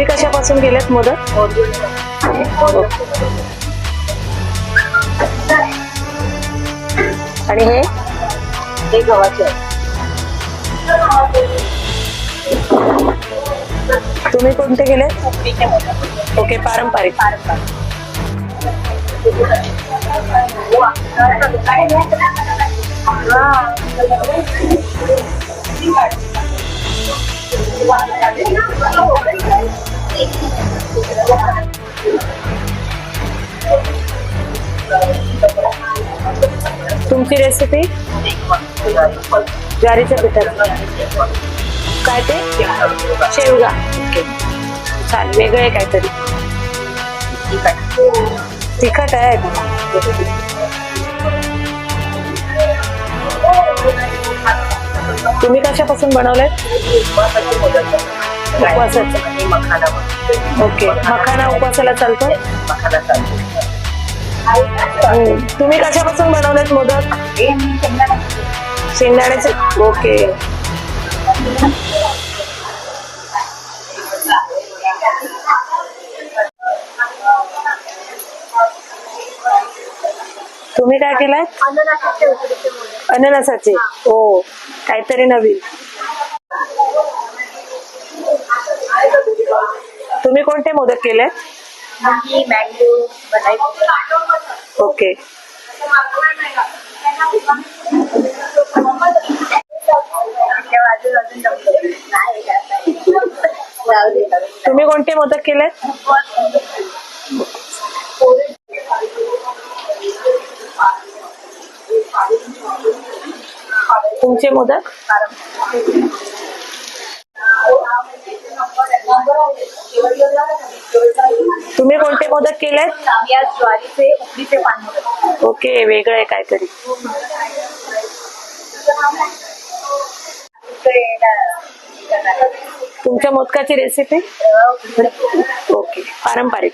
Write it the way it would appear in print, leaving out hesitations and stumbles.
तुम्ही कशापासून केलेत मोदक? आणि हे गव्हाचे आहे. तुम्ही कोणते केलेत? उकडीचे मोदक. ओके, पारंपरिक. तुमची रेसिपी ज्वारीच्या पिठाची. काय ते? शेवगा. ओके, छान. वेगळं आहे काहीतरी. तिखट आहे. तुम्ही कशापासून बनवलेत? उपवासाचं. ओके, मखाना उपवासाला चालतो. तुम्ही कशापासून बनवलेत मोदक? शेंगदाण्याचे. ओके. तुम्ही काय केलंय? अननसाचे. हो, काहीतरी नवीन. तुम्ही कोणते मोदक केले? ओके. तुम्ही कोणते मोदक केले? तुमचे मोदक? तुम्ही कोणते मोदक केले? ज्वारीचे उकडीचे पान. ओके, वेगळं आहे काहीतरी. तुमच्या मोदकाची रेसिपी? ओके, पारंपरिक.